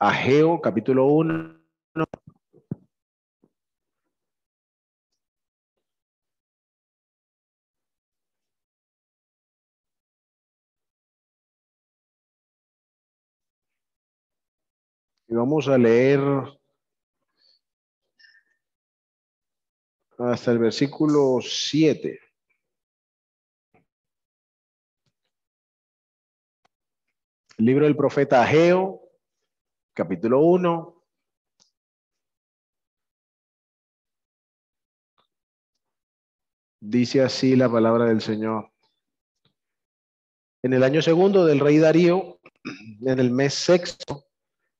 Ageo, capítulo 1. Y vamos a leer hasta el versículo 7. El libro del profeta Ageo, capítulo 1. Dice así la palabra del Señor. En el año segundo del rey Darío, en el mes sexto,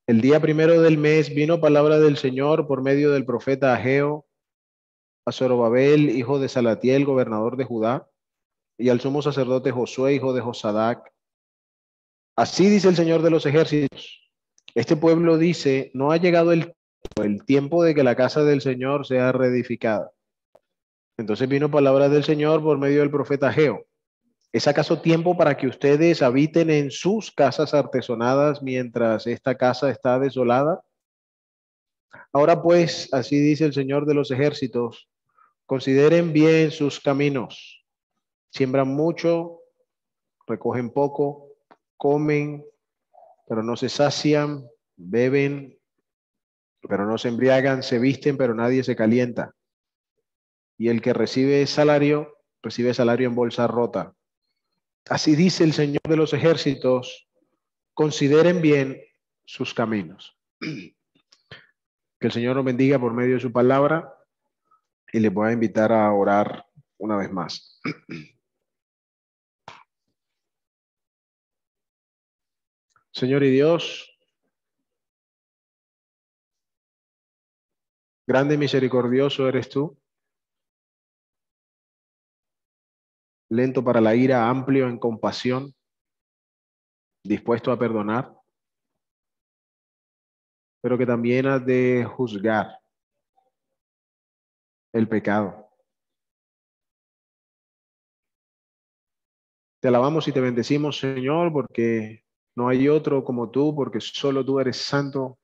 el día primero del mes, vino palabra del Señor por medio del profeta Ageo a Zorobabel, hijo de Salatiel, gobernador de Judá, y al sumo sacerdote Josué, hijo de Josadac. Así dice el Señor de los ejércitos. Este pueblo dice, no ha llegado el tiempo de que la casa del Señor sea reedificada. Entonces vino palabra del Señor por medio del profeta Ageo. ¿Es acaso tiempo para que ustedes habiten en sus casas artesonadas mientras esta casa está desolada? Ahora pues, así dice el Señor de los ejércitos, consideren bien sus caminos. Siembran mucho, recogen poco, comen, pero no se sacian, beben, pero no se embriagan, se visten, pero nadie se calienta. Y el que recibe salario en bolsa rota. Así dice el Señor de los ejércitos, consideren bien sus caminos. Que el Señor nos bendiga por medio de su palabra y les voy a invitar a orar una vez más. Señor y Dios, grande y misericordioso eres tú, lento para la ira, amplio en compasión, dispuesto a perdonar, pero que también has de juzgar el pecado. Te alabamos y te bendecimos, Señor, porque no hay otro como tú, porque solo tú eres santo,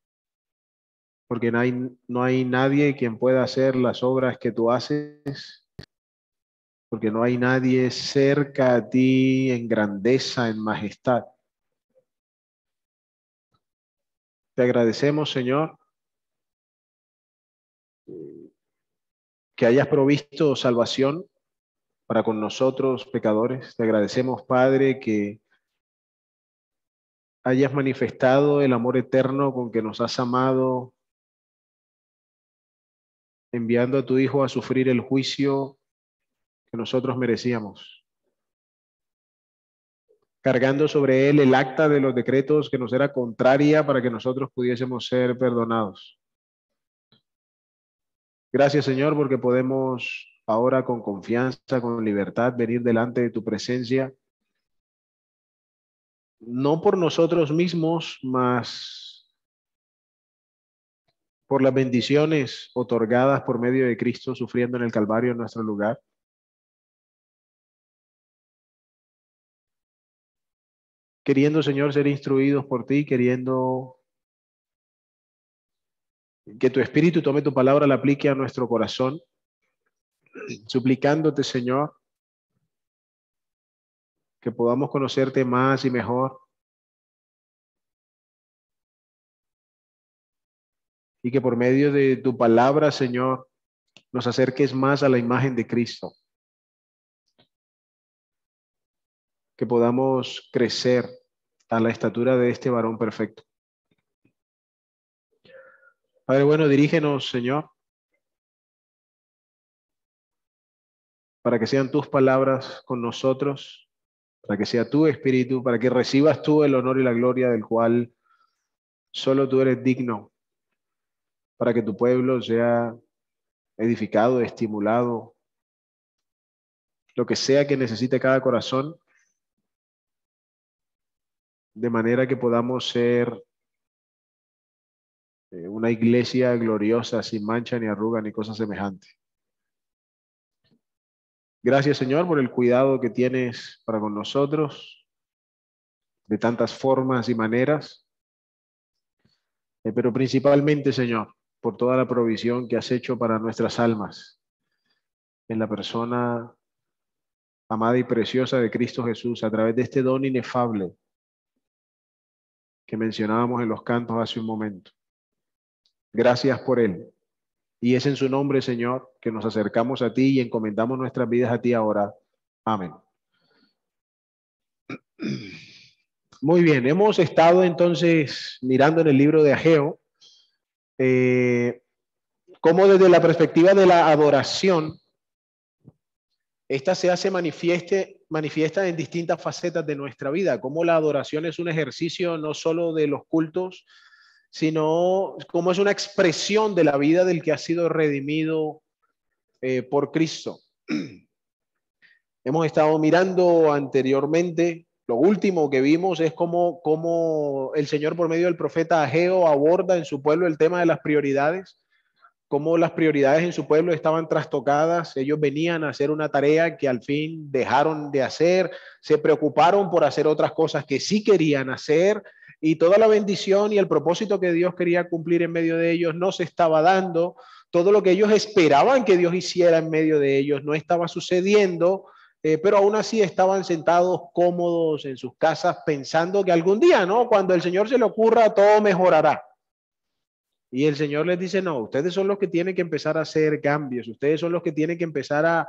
porque no hay nadie quien pueda hacer las obras que tú haces, porque no hay nadie cerca a ti en grandeza, en majestad. Te agradecemos, Señor, que hayas provisto salvación para con nosotros pecadores. Te agradecemos, Padre, que hayas manifestado el amor eterno con que nos has amado, enviando a tu Hijo a sufrir el juicio que nosotros merecíamos, cargando sobre él el acta de los decretos que nos era contraria para que nosotros pudiésemos ser perdonados. Gracias, Señor, porque podemos ahora con confianza, con libertad, venir delante de tu presencia, no por nosotros mismos, mas por las bendiciones otorgadas por medio de Cristo sufriendo en el Calvario en nuestro lugar. Queriendo, Señor, ser instruidos por ti, queriendo que tu Espíritu tome tu palabra, la aplique a nuestro corazón, suplicándote, Señor, que podamos conocerte más y mejor y que por medio de tu palabra, Señor, nos acerques más a la imagen de Cristo, que podamos crecer a la estatura de este varón perfecto. Padre bueno, dirígenos, Señor, para que sean tus palabras con nosotros, para que sea tu Espíritu, para que recibas tú el honor y la gloria del cual solo tú eres digno, para que tu pueblo sea edificado, estimulado, lo que sea que necesite cada corazón, de manera que podamos ser una iglesia gloriosa, sin mancha ni arruga ni cosa semejante. Gracias, Señor, por el cuidado que tienes para con nosotros, de tantas formas y maneras. pero principalmente, Señor, por toda la provisión que has hecho para nuestras almas en la persona amada y preciosa de Cristo Jesús, a través de este don inefable que mencionábamos en los cantos hace un momento. Gracias por él. Y es en su nombre, Señor, que nos acercamos a ti y encomendamos nuestras vidas a ti ahora. Amén. Muy bien, hemos estado entonces mirando en el libro de Ageo cómo desde la perspectiva de la adoración, esta se hace manifiesta en distintas facetas de nuestra vida, cómo la adoración es un ejercicio no solo de los cultos, sino como es una expresión de la vida del que ha sido redimido por Cristo. Hemos estado mirando anteriormente, lo último que vimos es cómo el Señor por medio del profeta Ageo aborda en su pueblo el tema de las prioridades, cómo las prioridades en su pueblo estaban trastocadas. Ellos venían a hacer una tarea que al fin dejaron de hacer, se preocuparon por hacer otras cosas que sí querían hacer, y toda la bendición y el propósito que Dios quería cumplir en medio de ellos no se estaba dando. Todo lo que ellos esperaban que Dios hiciera en medio de ellos no estaba sucediendo, pero aún así estaban sentados cómodos en sus casas pensando que algún día, ¿no? Cuando el Señor se le ocurra, todo mejorará. Y el Señor les dice, no, ustedes son los que tienen que empezar a hacer cambios, ustedes son los que tienen que empezar a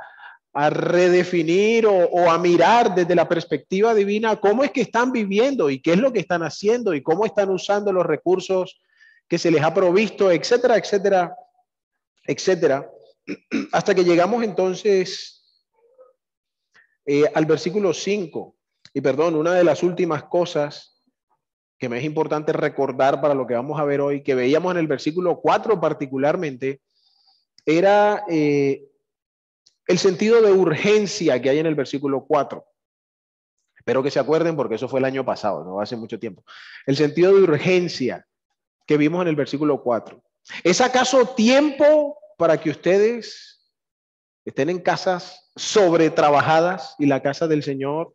redefinir o a mirar desde la perspectiva divina cómo es que están viviendo y qué es lo que están haciendo y cómo están usando los recursos que se les ha provisto, etcétera, etcétera, etcétera. Hasta que llegamos entonces al versículo 5. Y perdón, una de las últimas cosas que me es importante recordar para lo que vamos a ver hoy, que veíamos en el versículo 4 particularmente, era el sentido de urgencia que hay en el versículo 4. Espero que se acuerden porque eso fue el año pasado, no hace mucho tiempo. El sentido de urgencia que vimos en el versículo 4. ¿Es acaso tiempo para que ustedes estén en casas sobretrabajadas y la casa del Señor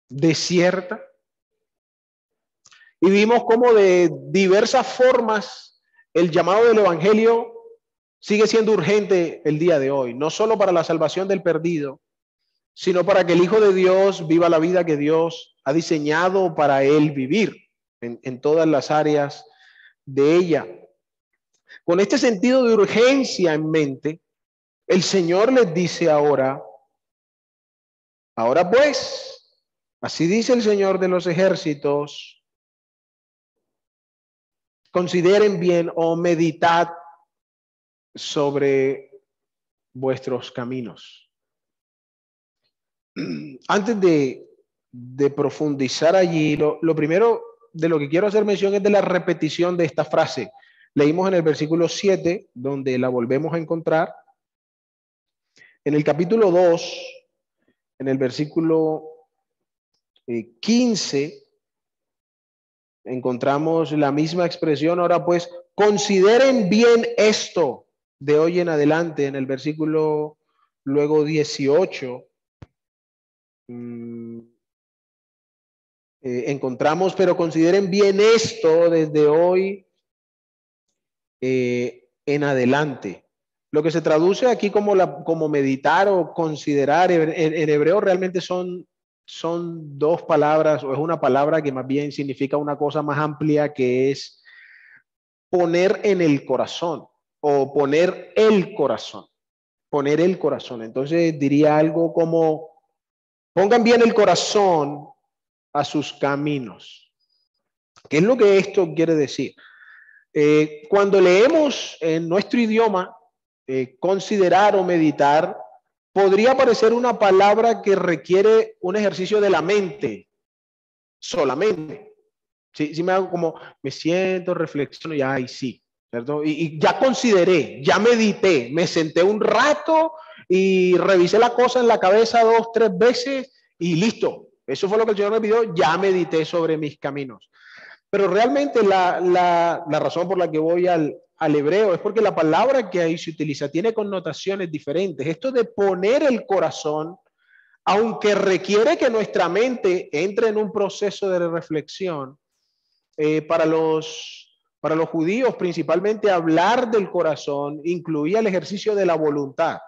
desierta? Y vimos cómo de diversas formas el llamado del Evangelio sigue siendo urgente el día de hoy, no solo para la salvación del perdido, sino para que el Hijo de Dios viva la vida que Dios ha diseñado para él vivir en todas las áreas de ella. Con este sentido de urgencia en mente, el Señor les dice ahora pues, así dice el Señor de los ejércitos, consideren bien o meditad sobre vuestros caminos. Antes de profundizar allí, lo primero de lo que quiero hacer mención es de la repetición de esta frase. Leímos en el versículo 7, donde la volvemos a encontrar. En el capítulo 2, en el versículo 15, encontramos la misma expresión. Ahora pues, consideren bien esto de hoy en adelante. En el versículo luego 18, encontramos, pero consideren bien esto desde hoy en adelante. Lo que se traduce aquí como meditar o considerar en hebreo realmente son dos palabras, o es una palabra que más bien significa una cosa más amplia, que es poner en el corazón o poner el corazón. Poner el corazón. Entonces diría algo como: pongan bien el corazón a sus caminos. ¿Qué es lo que esto quiere decir? Cuando leemos en nuestro idioma, considerar o meditar, podría parecer una palabra que requiere un ejercicio de la mente solamente. Sí, me hago como, me siento, reflexiono, ya, y sí, ¿cierto? Y ya consideré, ya medité, me senté un rato y revisé la cosa en la cabeza 2, 3 veces y listo. Eso fue lo que el Señor me pidió, ya medité sobre mis caminos. Pero realmente la razón por la que voy al hebreo es porque la palabra que ahí se utiliza tiene connotaciones diferentes. Esto de poner el corazón, aunque requiere que nuestra mente entre en un proceso de reflexión, para los judíos, principalmente hablar del corazón incluía el ejercicio de la voluntad.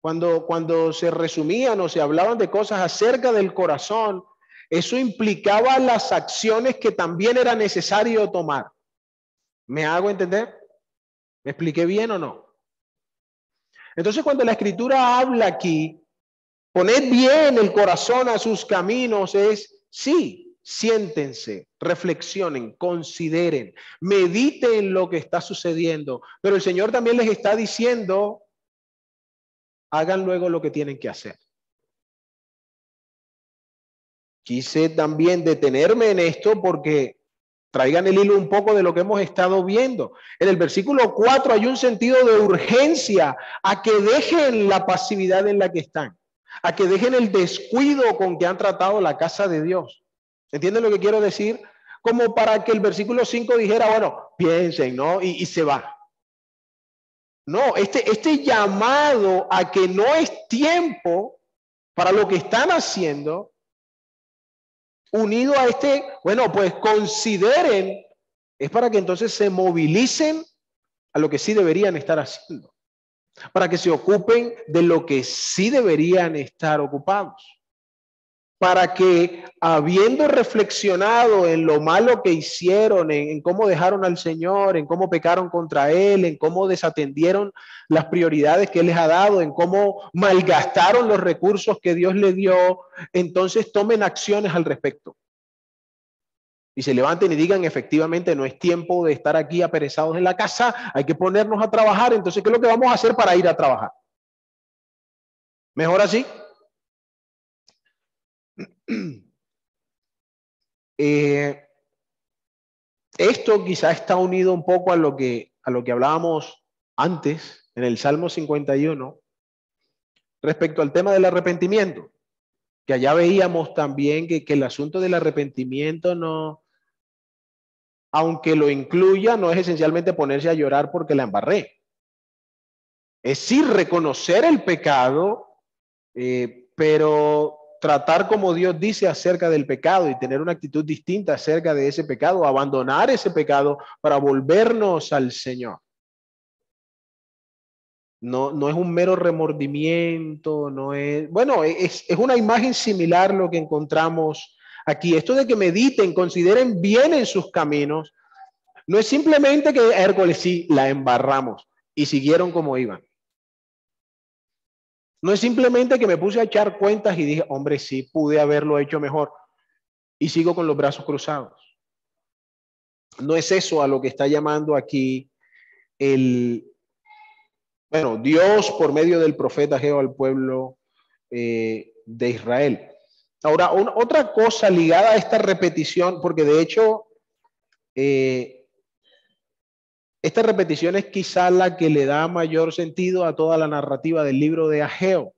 Cuando se resumían o se hablaban de cosas acerca del corazón, eso implicaba las acciones que también era necesario tomar. ¿Me hago entender? ¿Me expliqué bien o no? Entonces, cuando la escritura habla aquí, poned bien el corazón a sus caminos, es sí, siéntense, reflexionen, consideren, mediten lo que está sucediendo. Pero el Señor también les está diciendo, hagan luego lo que tienen que hacer. Quise también detenerme en esto porque traigan el hilo un poco de lo que hemos estado viendo. En el versículo 4 hay un sentido de urgencia a que dejen la pasividad en la que están, a que dejen el descuido con que han tratado la casa de Dios. ¿Entienden lo que quiero decir? Como para que el versículo 5 dijera, bueno, piensen, ¿no? Y se va. No, este llamado a que no es tiempo para lo que están haciendo, unido a bueno, pues consideren, es para que entonces se movilicen a lo que sí deberían estar haciendo, para que se ocupen de lo que sí deberían estar ocupados, para que habiendo reflexionado en lo malo que hicieron, en cómo dejaron al Señor, en cómo pecaron contra Él, en cómo desatendieron las prioridades que Él les ha dado, en cómo malgastaron los recursos que Dios les dio, entonces tomen acciones al respecto. Y se levanten y digan, efectivamente, no es tiempo de estar aquí aperezados en la casa, hay que ponernos a trabajar. Entonces, ¿qué es lo que vamos a hacer para ir a trabajar? ¿Mejor así? Esto quizá está unido un poco a lo que hablábamos antes en el Salmo 51 respecto al tema del arrepentimiento, que allá veíamos también que el asunto del arrepentimiento no, aunque lo incluya, no es esencialmente ponerse a llorar porque la embarré. Es sí reconocer el pecado, pero tratar como Dios dice acerca del pecado y tener una actitud distinta acerca de ese pecado, abandonar ese pecado para volvernos al Señor. No es un mero remordimiento, no es, bueno, es una imagen similar lo que encontramos aquí. Esto de que mediten, consideren bien en sus caminos, no es simplemente que Hércules sí la embarramos y siguieron como iban. No es simplemente que me puse a echar cuentas y dije, hombre, sí, pude haberlo hecho mejor y sigo con los brazos cruzados. No es eso a lo que está llamando aquí Dios por medio del profeta Ageo al pueblo de Israel. Ahora, otra cosa ligada a esta repetición, porque de hecho, esta repetición es quizá la que le da mayor sentido a toda la narrativa del libro de Ageo,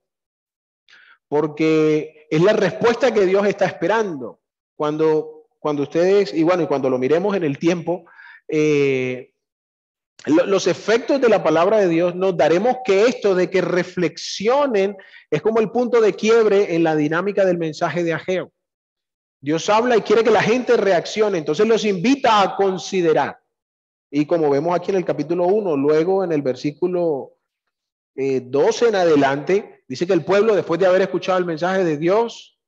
porque es la respuesta que Dios está esperando. Cuando ustedes, y cuando lo miremos en el tiempo, los efectos de la palabra de Dios, nos daremos que esto de que reflexionen es como el punto de quiebre en la dinámica del mensaje de Ageo. Dios habla y quiere que la gente reaccione, entonces los invita a considerar. Y como vemos aquí en el capítulo 1, luego en el versículo 12 en adelante, dice que el pueblo, después de haber escuchado el mensaje de Dios,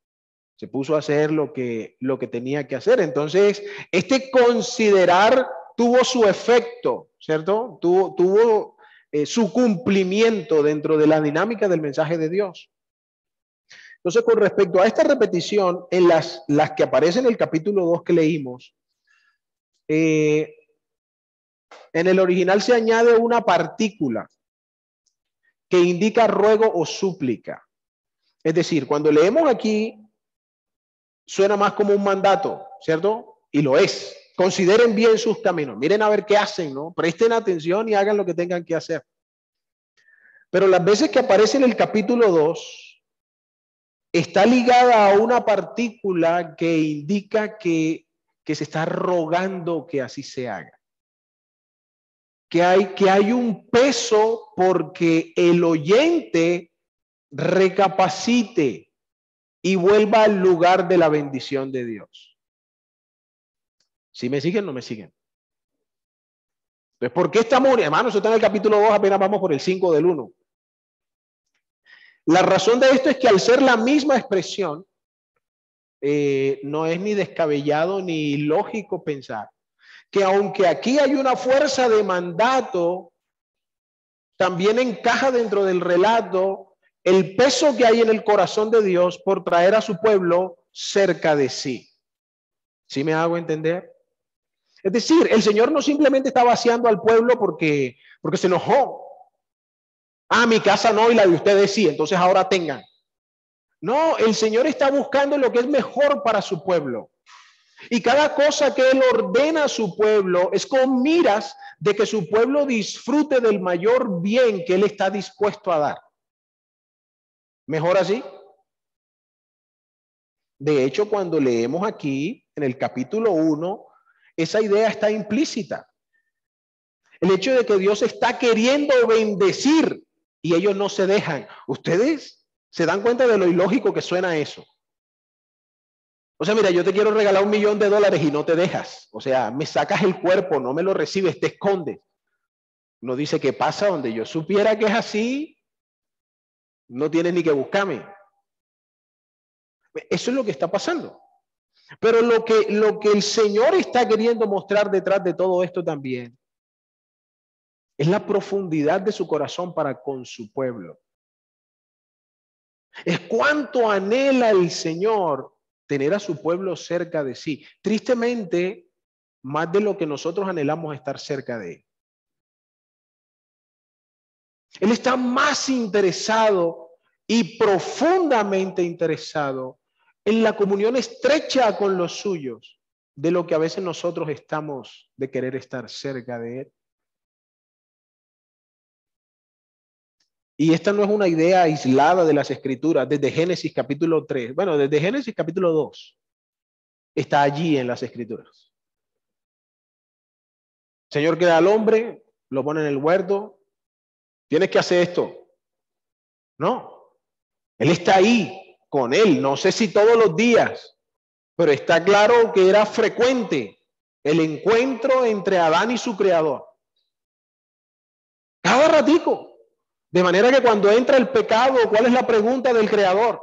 se puso a hacer lo que tenía que hacer. Entonces, este considerar tuvo su efecto, ¿cierto? Tuvo su cumplimiento dentro de la dinámica del mensaje de Dios. Entonces, con respecto a esta repetición, en las que aparecen en el capítulo 2 que leímos, en el original se añade una partícula que indica ruego o súplica. Es decir, cuando leemos aquí, suena más como un mandato, ¿cierto? Y lo es. Consideren bien sus caminos. Miren a ver qué hacen, ¿no? Presten atención y hagan lo que tengan que hacer. Pero las veces que aparece en el capítulo 2, está ligada a una partícula que indica que se está rogando que así se haga. Que hay un peso porque el oyente recapacite y vuelva al lugar de la bendición de Dios. ¿Sí me siguen o no me siguen? Entonces, ¿por qué estamos, hermanos? Eso está en el capítulo 2, apenas vamos por el 5 del 1. La razón de esto es que al ser la misma expresión, no es ni descabellado ni lógico pensar que aunque aquí hay una fuerza de mandato, también encaja dentro del relato el peso que hay en el corazón de Dios por traer a su pueblo cerca de sí. ¿Sí me hago entender? Es decir, el Señor no simplemente está vaciando al pueblo porque se enojó. Ah, mi casa no y la de ustedes sí, entonces ahora tengan. No, el Señor está buscando lo que es mejor para su pueblo. Y cada cosa que Él ordena a su pueblo es con miras de que su pueblo disfrute del mayor bien que Él está dispuesto a dar. ¿Mejor así? De hecho, cuando leemos aquí en el capítulo 1, esa idea está implícita. El hecho de que Dios está queriendo bendecir y ellos no se dejan. ¿Ustedes se dan cuenta de lo ilógico que suena eso? O sea, mira, yo te quiero regalar $1.000.000 y no te dejas. O sea, me sacas el cuerpo, no me lo recibes, te escondes. No dice qué pasa donde yo supiera que es así, no tienes ni que buscarme. Eso es lo que está pasando. Pero lo que el Señor está queriendo mostrar detrás de todo esto también es la profundidad de su corazón para con su pueblo. Es cuánto anhela el Señor tener a su pueblo cerca de sí. Tristemente, más de lo que nosotros anhelamos estar cerca de Él. Él está más interesado y profundamente interesado en la comunión estrecha con los suyos de lo que a veces nosotros estamos de querer estar cerca de Él. Y esta no es una idea aislada de las Escrituras, desde Génesis capítulo 3, bueno, desde Génesis capítulo 2, está allí en las Escrituras. El Señor crea al hombre, lo pone en el huerto, tienes que hacer esto. No, Él está ahí con él, no sé si todos los días, pero está claro que era frecuente el encuentro entre Adán y su creador. Cada ratico. De manera que cuando entra el pecado, ¿cuál es la pregunta del creador?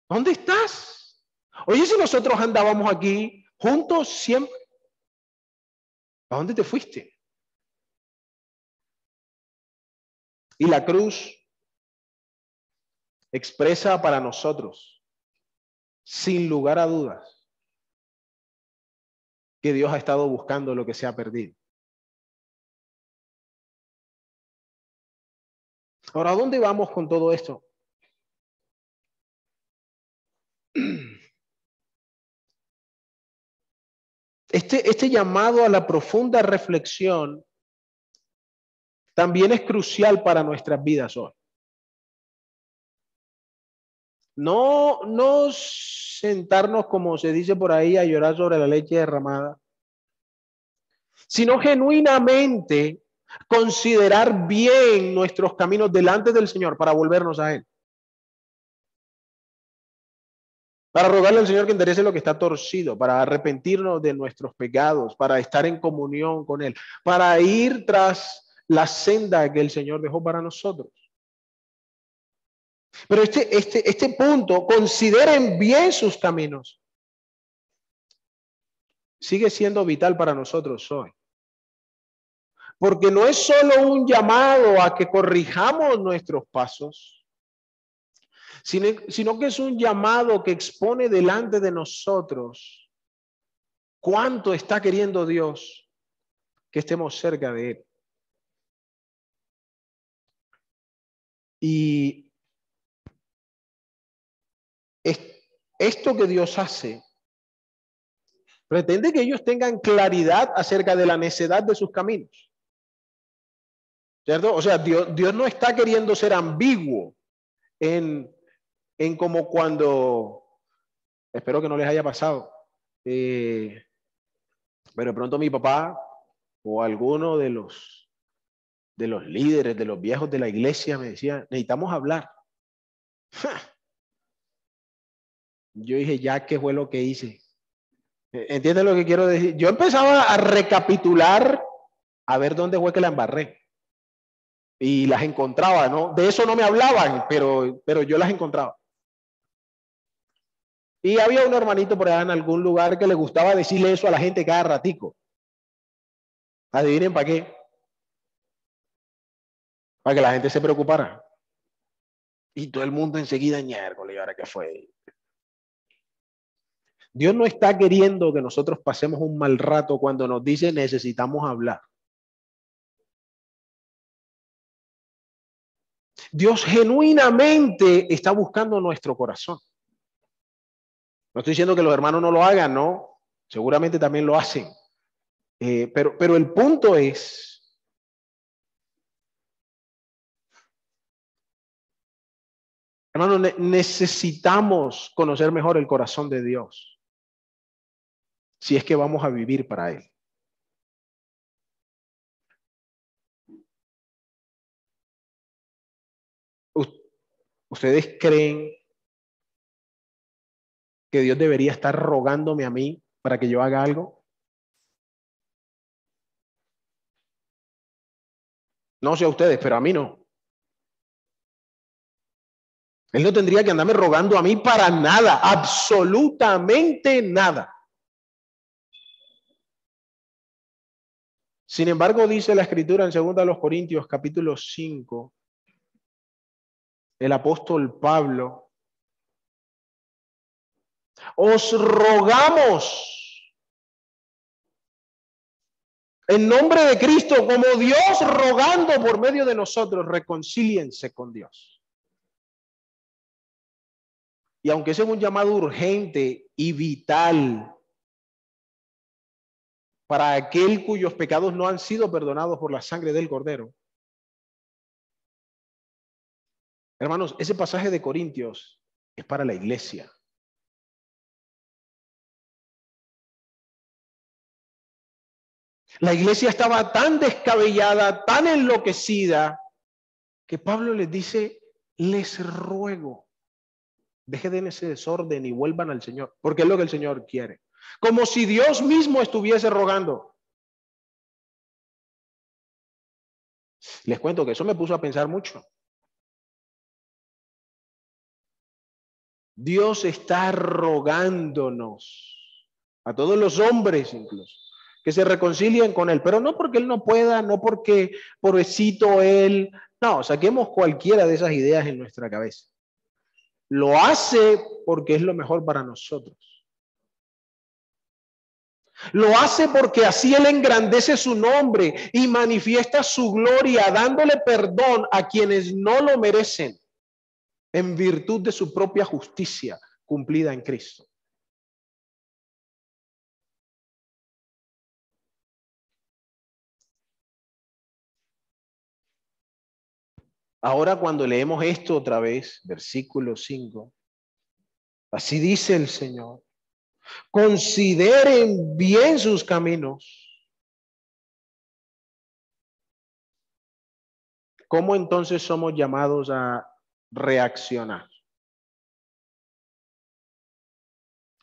¿Dónde estás? Oye, si nosotros andábamos aquí juntos siempre, ¿a dónde te fuiste? Y la cruz expresa para nosotros, sin lugar a dudas, que Dios ha estado buscando lo que se ha perdido. Ahora, ¿a dónde vamos con todo esto? Este llamado a la profunda reflexión también es crucial para nuestras vidas hoy. No sentarnos, como se dice por ahí, a llorar sobre la leche derramada, sino genuinamente considerar bien nuestros caminos delante del Señor para volvernos a Él. Para rogarle al Señor que enderece lo que está torcido, para arrepentirnos de nuestros pecados, para estar en comunión con Él, para ir tras la senda que el Señor dejó para nosotros. Pero este punto, consideren bien sus caminos, sigue siendo vital para nosotros hoy. Porque no es solo un llamado a que corrijamos nuestros pasos, sino que es un llamado que expone delante de nosotros cuánto está queriendo Dios que estemos cerca de Él. Y esto que Dios hace pretende que ellos tengan claridad acerca de la necedad de sus caminos. ¿Cierto? O sea, Dios no está queriendo ser ambiguo en como cuando, espero que no les haya pasado, pero de pronto mi papá o alguno de los líderes, de los viejos de la iglesia me decía, necesitamos hablar. Yo dije, ya, ¿qué fue lo que hice? ¿Entiendes lo que quiero decir? Yo empezaba a recapitular, a ver dónde fue que la embarré. Y las encontraba, ¿no? De eso no me hablaban, pero yo las encontraba. Y había un hermanito por allá en algún lugar que le gustaba decirle eso a la gente cada ratico. Adivinen para qué. Para que la gente se preocupara. Y todo el mundo enseguida, ñércoles, ¿y ahora qué fue? Dios no está queriendo que nosotros pasemos un mal rato cuando nos dice necesitamos hablar. Dios genuinamente está buscando nuestro corazón. No estoy diciendo que los hermanos no lo hagan, no. Seguramente también lo hacen. Pero el punto es, hermano, necesitamos conocer mejor el corazón de Dios si es que vamos a vivir para Él. ¿Ustedes creen que Dios debería estar rogándome a mí para que yo haga algo? No sé a ustedes, pero a mí no. Él no tendría que andarme rogando a mí para nada, absolutamente nada. Sin embargo, dice la Escritura en 2 Corintios capítulo 5, el apóstol Pablo, os rogamos en nombre de Cristo, como Dios rogando por medio de nosotros, reconcíliense con Dios. Y aunque ese es un llamado urgente y vital para aquel cuyos pecados no han sido perdonados por la sangre del Cordero, hermanos, ese pasaje de Corintios es para la iglesia. La iglesia estaba tan descabellada, tan enloquecida, que Pablo les dice, les ruego, dejen ese desorden y vuelvan al Señor, porque es lo que el Señor quiere. Como si Dios mismo estuviese rogando. Les cuento que eso me puso a pensar mucho. Dios está rogándonos, a todos los hombres incluso, que se reconcilien con Él, pero no porque Él no pueda, no porque pobrecito Él, no, saquemos cualquiera de esas ideas en nuestra cabeza. Lo hace porque es lo mejor para nosotros. Lo hace porque así Él engrandece su nombre y manifiesta su gloria, dándole perdón a quienes no lo merecen, en virtud de su propia justicia cumplida en Cristo. Ahora cuando leemos esto otra vez, versículo 5, así dice el Señor, consideren bien sus caminos. ¿Cómo entonces somos llamados a reaccionar?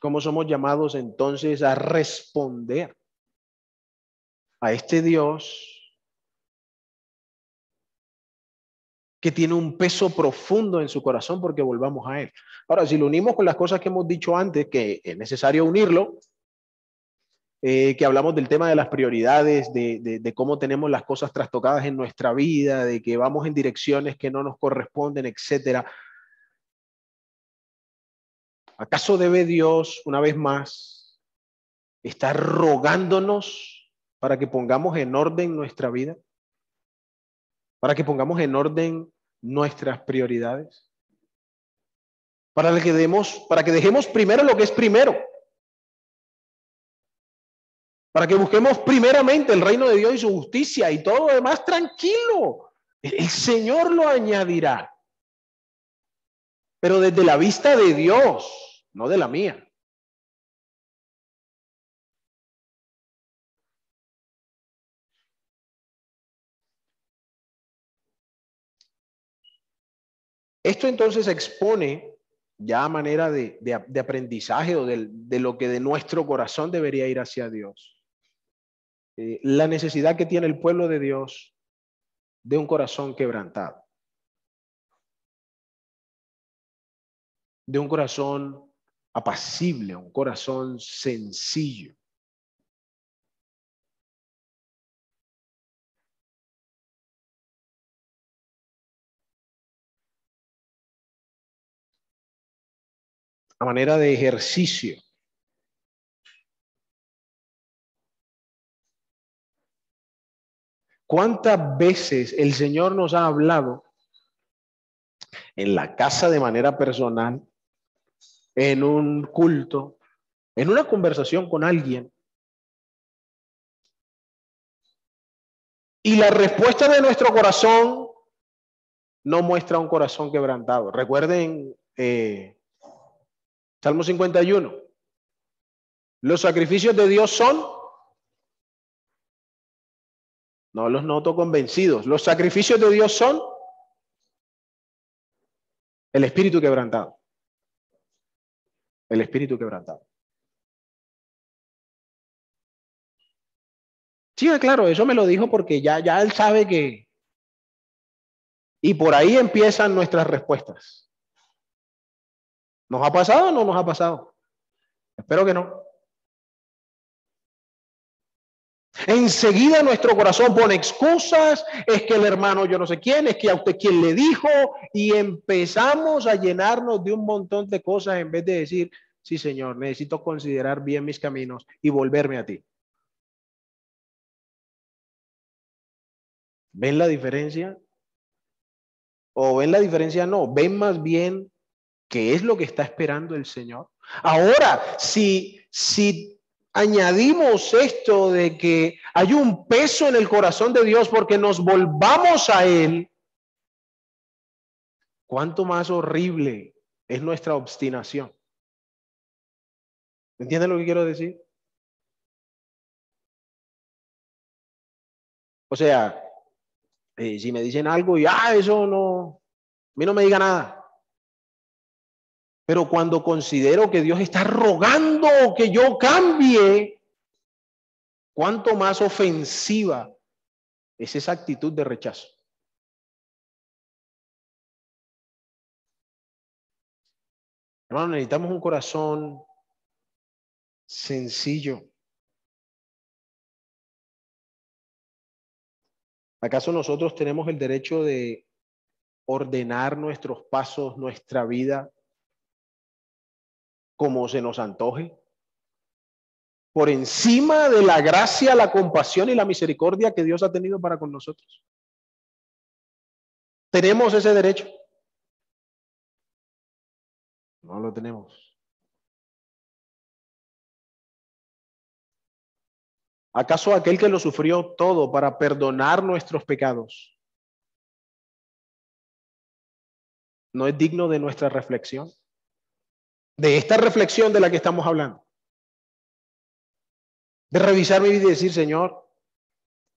¿Cómo somos llamados entonces a responder a este Dios que tiene un peso profundo en su corazón porque volvamos a Él? Ahora, si lo unimos con las cosas que hemos dicho antes, que es necesario unirlo, que hablamos del tema de las prioridades, de cómo tenemos las cosas trastocadas en nuestra vida, de que vamos en direcciones que no nos corresponden, etcétera. ¿Acaso debe Dios, una vez más, estar rogándonos para que pongamos en orden nuestra vida? ¿Para que pongamos en orden nuestras prioridades? Para que dejemos primero lo que es primero. Para que busquemos primeramente el reino de Dios y su justicia y todo lo demás tranquilo. El Señor lo añadirá. Pero desde la vista de Dios, no de la mía. Esto entonces expone ya a manera de aprendizaje o de lo que de nuestro corazón debería ir hacia Dios. La necesidad que tiene el pueblo de Dios de un corazón quebrantado, de un corazón apacible, un corazón sencillo. A manera de ejercicio. ¿Cuántas veces el Señor nos ha hablado en la casa de manera personal, en un culto, en una conversación con alguien? Y la respuesta de nuestro corazón no muestra un corazón quebrantado. Recuerden Salmo 51. Los sacrificios de Dios son, no los noto convencidos, los sacrificios de Dios son el espíritu quebrantado. El espíritu quebrantado. Sí, claro, eso me lo dijo porque ya él sabe que... Y por ahí empiezan nuestras respuestas. ¿Nos ha pasado o no nos ha pasado? Espero que no. Enseguida nuestro corazón pone excusas, es que el hermano yo no sé quién, es que a usted quién le dijo, y empezamos a llenarnos de un montón de cosas en vez de decir, sí Señor, necesito considerar bien mis caminos y volverme a ti. ¿Ven la diferencia? ¿O ven la diferencia? No, ven más bien qué es lo que está esperando el Señor. Ahora, si añadimos esto de que hay un peso en el corazón de Dios porque nos volvamos a Él, ¿cuánto más horrible es nuestra obstinación? ¿Entienden lo que quiero decir? O sea, si me dicen algo y, eso no, a mí no me diga nada. Pero cuando considero que Dios está rogando que yo cambie, ¿cuánto más ofensiva es esa actitud de rechazo? Hermano, necesitamos un corazón sencillo. ¿Acaso nosotros tenemos el derecho de ordenar nuestros pasos, nuestra vida, como se nos antoje? Por encima de la gracia, la compasión y la misericordia que Dios ha tenido para con nosotros. ¿Tenemos ese derecho? No lo tenemos. ¿Acaso aquel que lo sufrió todo para perdonar nuestros pecados no es digno de nuestra reflexión? De esta reflexión de la que estamos hablando. De revisar mi vida y decir, Señor,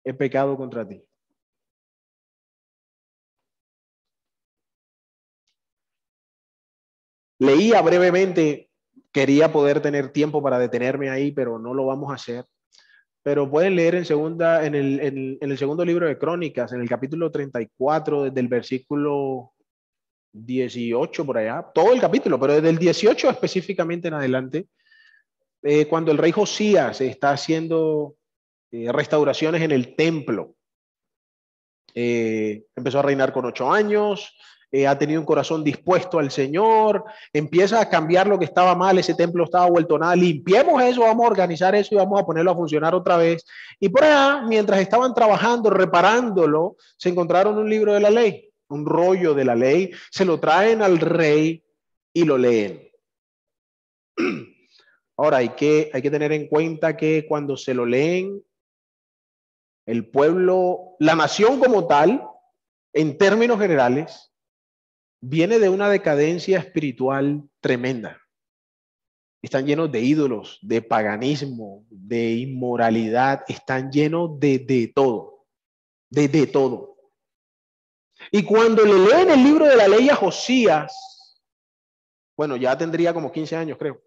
he pecado contra ti. Leía brevemente, quería poder tener tiempo para detenerme ahí, pero no lo vamos a hacer. Pero pueden leer en el segundo libro de Crónicas, en el capítulo 34, desde el versículo 18 por allá, todo el capítulo, pero desde el 18 específicamente en adelante, cuando el rey Josías está haciendo restauraciones en el templo. Empezó a reinar con 8 años, ha tenido un corazón dispuesto al Señor, empieza a cambiar lo que estaba mal, ese templo estaba vuelto nada, limpiemos eso, vamos a organizar eso y vamos a ponerlo a funcionar otra vez. Y por allá, mientras estaban trabajando, reparándolo, se encontraron un libro de la ley, un rollo de la ley, se lo traen al rey y lo leen. Ahora, hay que tener en cuenta que cuando se lo leen, el pueblo, la nación como tal, en términos generales, viene de una decadencia espiritual tremenda. Están llenos de ídolos, de paganismo, de inmoralidad, están llenos de todo, de todo. Y cuando le leen el libro de la ley a Josías, Bueno, ya tendría como 15 años, creo.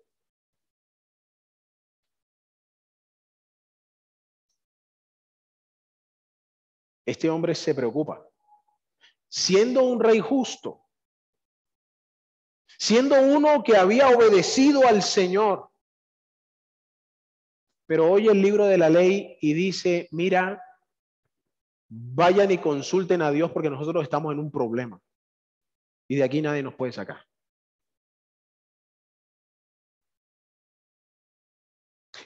Este hombre se preocupa. Siendo un rey justo, siendo uno que había obedecido al Señor, pero oye el libro de la ley y dice, mira, vayan y consulten a Dios porque nosotros estamos en un problema y de aquí nadie nos puede sacar.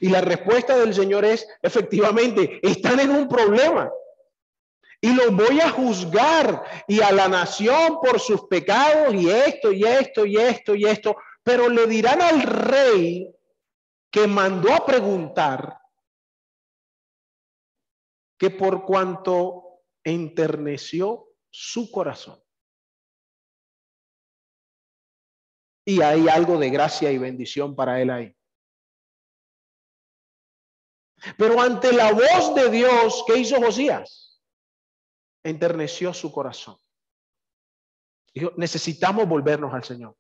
Y la respuesta del Señor es, efectivamente, están en un problema. Y los voy a juzgar y a la nación por sus pecados y esto y esto y esto y esto. Pero le dirán al rey que mandó a preguntar que por cuanto enterneció su corazón. Y hay algo de gracia y bendición para él ahí. Pero ante la voz de Dios, ¿qué hizo Josías? Enterneció su corazón. Dijo, necesitamos volvernos al Señor.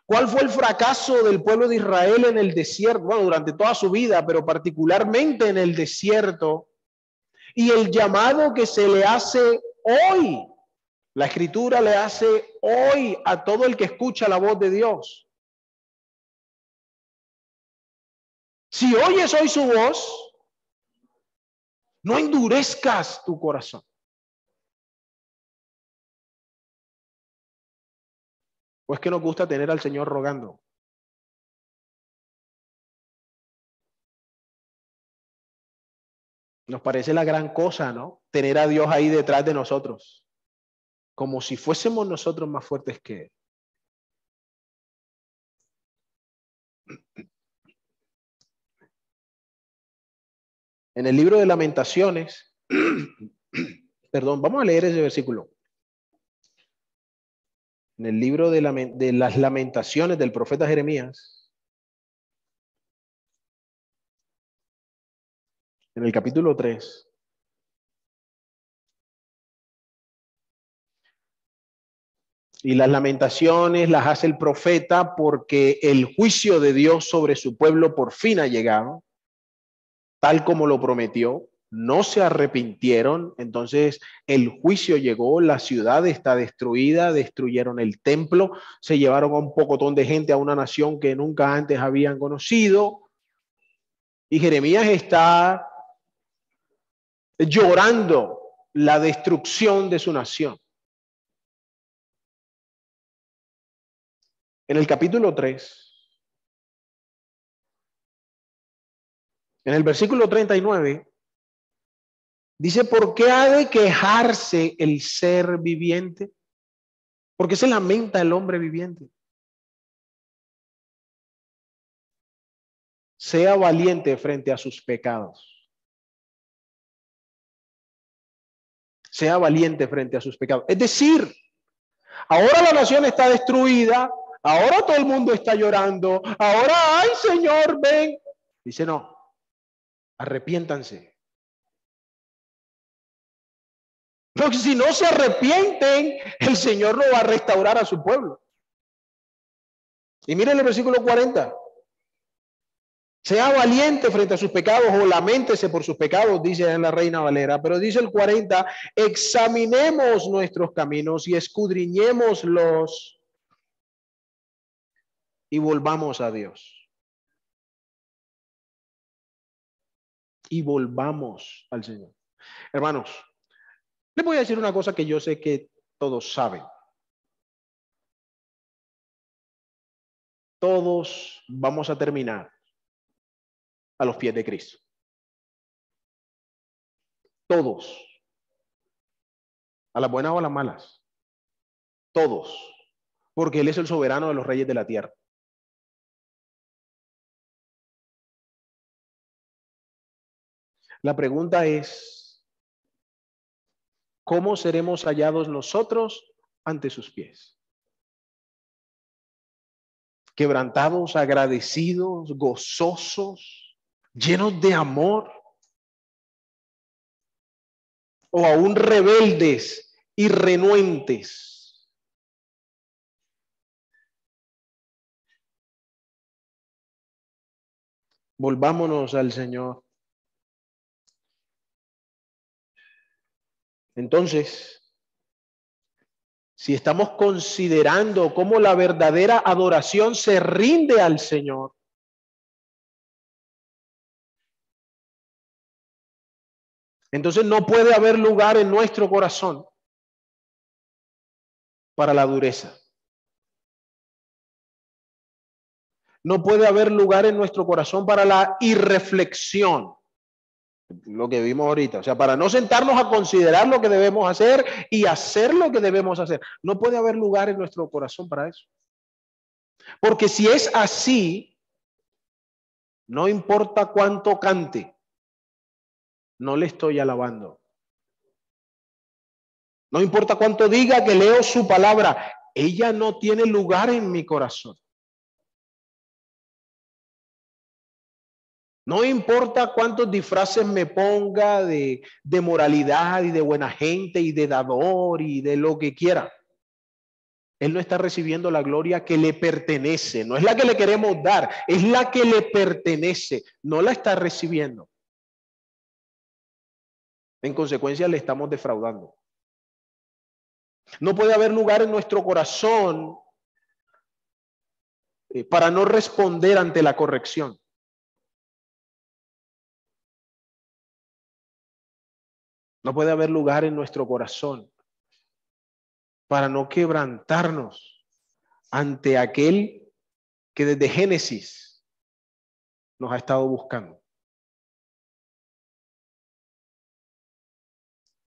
¿Cuál fue el fracaso del pueblo de Israel en el desierto? Bueno, durante toda su vida, pero particularmente en el desierto. Y el llamado que se le hace hoy. La Escritura le hace hoy a todo el que escucha la voz de Dios. Si oyes hoy su voz, no endurezcas tu corazón. ¿O es que nos gusta tener al Señor rogando? Nos parece la gran cosa, ¿no? Tener a Dios ahí detrás de nosotros, como si fuésemos nosotros más fuertes que Él. En el libro de Lamentaciones, perdón, vamos a leer ese versículo. En el libro de las Lamentaciones del profeta Jeremías, en el capítulo 3. Y las lamentaciones las hace el profeta porque el juicio de Dios sobre su pueblo por fin ha llegado, tal como lo prometió. No se arrepintieron, entonces el juicio llegó, la ciudad está destruida, destruyeron el templo, se llevaron a un pocotón de gente a una nación que nunca antes habían conocido. Y Jeremías está llorando la destrucción de su nación. En el capítulo 3, en el versículo 39, dice, ¿por qué ha de quejarse el ser viviente? ¿Por qué se lamenta el hombre viviente? Sea valiente frente a sus pecados. Sea valiente frente a sus pecados. Es decir, ahora la nación está destruida, ahora todo el mundo está llorando, ahora, ay Señor, ven. Dice, no, arrepiéntanse. Porque si no se arrepienten, el Señor no va a restaurar a su pueblo. Y miren el versículo 40. Sea valiente frente a sus pecados o laméntese por sus pecados, dice en la Reina Valera. Pero dice el 40, examinemos nuestros caminos y escudriñémoslos y volvamos a Dios. Y volvamos al Señor. Hermanos, les voy a decir una cosa que yo sé que todos saben. Todos vamos a terminar a los pies de Cristo. Todos. A las buenas o a las malas. Todos. Porque Él es el soberano de los reyes de la tierra. La pregunta es, ¿cómo seremos hallados nosotros ante sus pies? Quebrantados, agradecidos, gozosos, llenos de amor, o aún rebeldes y renuentes. Volvámonos al Señor. Entonces, si estamos considerando cómo la verdadera adoración se rinde al Señor, entonces no puede haber lugar en nuestro corazón para la dureza. No puede haber lugar en nuestro corazón para la irreflexión, lo que vimos ahorita. O sea, para no sentarnos a considerar lo que debemos hacer y hacer lo que debemos hacer. No puede haber lugar en nuestro corazón para eso. Porque si es así, no importa cuánto cante, no le estoy alabando. No importa cuánto diga que leo su palabra, ella no tiene lugar en mi corazón. No importa cuántos disfraces me ponga de moralidad y de buena gente y de dador y de lo que quiera. Él no está recibiendo la gloria que le pertenece. No es la que le queremos dar, es la que le pertenece. No la está recibiendo. En consecuencia, le estamos defraudando. No puede haber lugar en nuestro corazón para no responder ante la corrección. No puede haber lugar en nuestro corazón para no quebrantarnos ante aquel que desde Génesis nos ha estado buscando.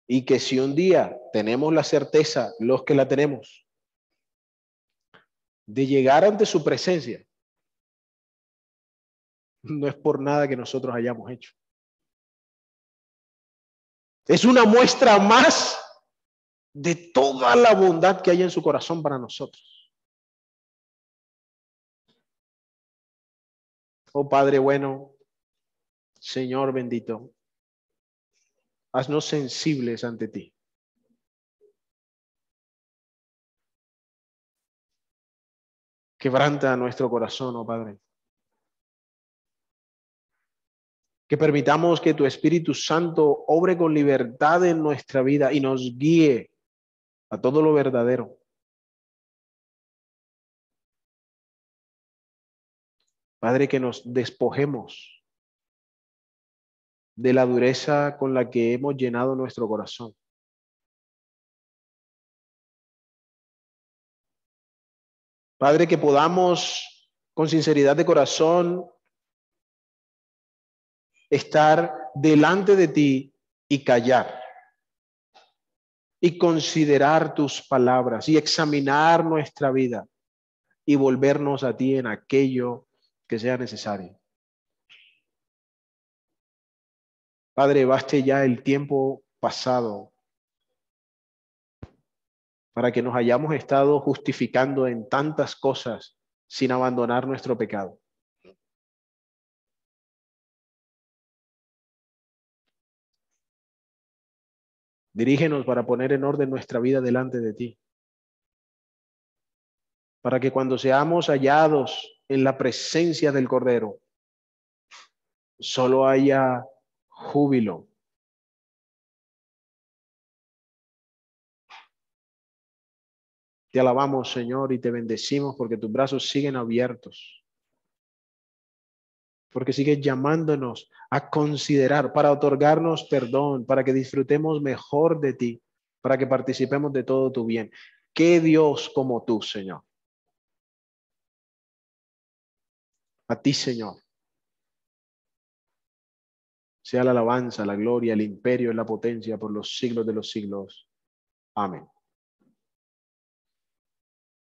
Y que si un día tenemos la certeza, los que la tenemos, de llegar ante su presencia, no es por nada que nosotros hayamos hecho. Es una muestra más de toda la bondad que hay en su corazón para nosotros. Oh Padre bueno, Señor bendito, haznos sensibles ante ti. Quebranta nuestro corazón, oh Padre. Que permitamos que tu Espíritu Santo obre con libertad en nuestra vida y nos guíe a todo lo verdadero. Padre, que nos despojemos de la dureza con la que hemos llenado nuestro corazón. Padre, que podamos con sinceridad de corazón estar delante de ti y callar y considerar tus palabras y examinar nuestra vida y volvernos a ti en aquello que sea necesario. Padre, baste ya el tiempo pasado para que nos hayamos estado justificando en tantas cosas sin abandonar nuestro pecado. Dirígenos para poner en orden nuestra vida delante de ti, para que cuando seamos hallados en la presencia del Cordero, solo haya júbilo. Te alabamos, Señor, y te bendecimos porque tus brazos siguen abiertos, porque sigues llamándonos a considerar, para otorgarnos perdón, para que disfrutemos mejor de ti, para que participemos de todo tu bien. ¿Qué Dios como tú, Señor? A ti, Señor, sea la alabanza, la gloria, el imperio y la potencia por los siglos de los siglos. Amén.